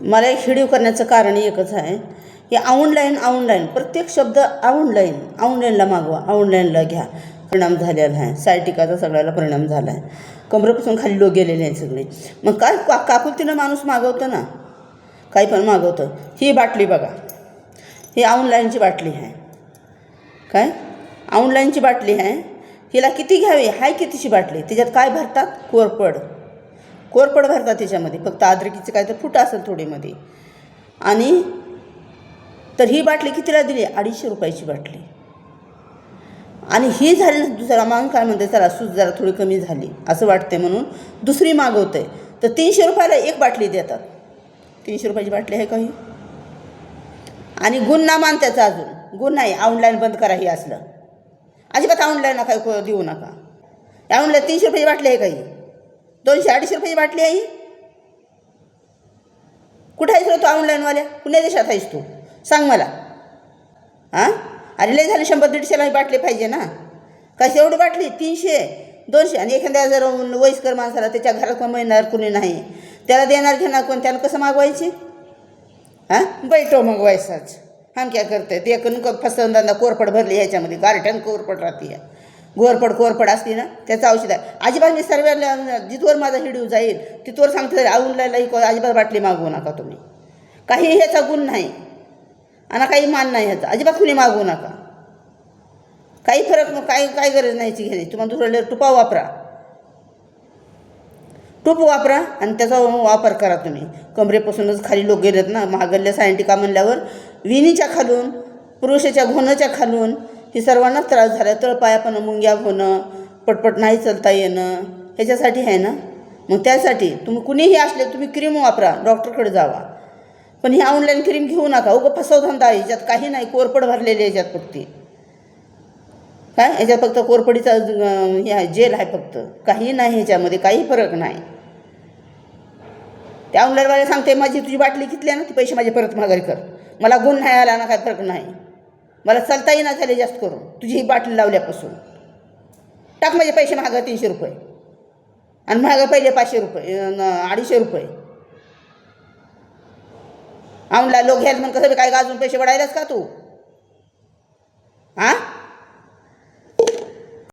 मला एक व्हिडिओ करण्याचं कारण एकच आहे की ऑनलाईन प्रत्येक शब्द ऑनलाईनला मागवा, ऑनलाईनला घ्या. परिणाम झालेला आहे, सायटिकाचा सगळ्याला परिणाम झाला आहे. कमरेपासून खाली लोक गेलेले आहेत सगळे. मग काय काकुलतीनं माणूस मागवतं ना, काही पण मागवतं. ही बाटली बघा, ही ऑनलाईनची बाटली आहे. काय ऑनलाईनची बाटली आहे. हिला किती घ्यावी, हाय कितीची बाटली. त्याच्यात काय भरतात, कोरपड भरतात त्याच्यामध्ये. फक्त अद्रकीचं काय तर फुट असेल थोडीमध्ये. आणि तर ही बाटली कितीला दिली, 250 रुपयाची बाटली. आणि ही झाली ना, दुसरा मागून काय म्हणते, चला सूज जरा थोडी कमी झाली असं वाटते म्हणून दुसरी मागवते. तर 300 रुपयाला एक बाटली देतात. 300 रुपयाची बाटली आहे काही. आणि गुण ना मान त्याचा, अजून गुण नाही. ऑनलाईन बंद करा हे असलं. अजिबात ऑनलाईनला काही देऊ नका. ऑनलाईन 300 रुपयाची बाटली आहे काही, 200-250 रुपयाची बाटली आहे. कुठं आहेस तू ऑनलाईनवाल्या, कुण्या देशात आहेस तू, सांग मला. हां, अरे लय झाले 100-150ला बाटली पाहिजे ना. कशी एवढी बाटली, 300-200. आणि एखाद्या जर वयस्कर माणसाला त्याच्या घरात कोण मिळणार कुणी नाही, त्याला देणार घेणार कोण, त्याला कसं मागवायची. हां, बैठो मग वयसाच हम क्या करते. ते फसवंदा कोरपड भरली ह्याच्यामध्ये, गारठ्यान कोरपड राहते. कोरपड असली ना त्याचं औषध आहे. अजिबात मी सर्वांना जिथवर माझा व्हिडिओ जाईल तिथवर सांगते, ऑनलाईनला अजिबात बाटली मागवू नका तुम्ही. काही ह्याचा गुण नाही आणि काही मान नाही ह्याचा. अजिबात कुणी मागवू नका. काही फरक मग काय गरज नाही ती घ्यायची. तुम्हाला दुसऱ्या तूप वापरा आणि त्याचा वापर करा तुम्ही. कमरेपासूनच खाली लोक गेलेत ना, महागल्ल्या सायंटिका म्हणल्यावर विणीच्या खालून, पुरुषाच्या घोणाच्या खालून ही सर्वांनाच त्रास झाला. तळपायापणं मुंग्या होणं, पटपट नाही चालता येणं, ह्याच्यासाठी आहे ना. मग त्यासाठी तुम्ही कुणीही असले तुम्ही क्रीम वापरा, डॉक्टरकडे जावा. पण ही ऑनलाईन क्रीम घेऊ नका. उगं फसवधंदा आहे ह्याच्यात. काही नाही, कोरपड भरलेली ह्याच्यात फक्त. काय ह्याच्यात फक्त कोरपडीचा हे आहे, जेल आहे फक्त. काही नाही ह्याच्यामध्ये, काही फरक नाही. त्या ऑनलाईनवाले सांगते, माझी तुझी बाटली कितली आहे ना, ती पैसे माझे परत माघारी कर. मला गुण नाही आला ना, काय फरक नाही. मला चालता येईना झाले जास्त करून तुझी ही बाटली लावल्यापासून. टाक माझे पैसे मागं 300 रुपये आणि मागं पहिले 500 रुपये 250 रुपये. ऑनलाईन लोक घ्यायला मग कसं काय गाजून पैसे वाढायलाच का तू. हां,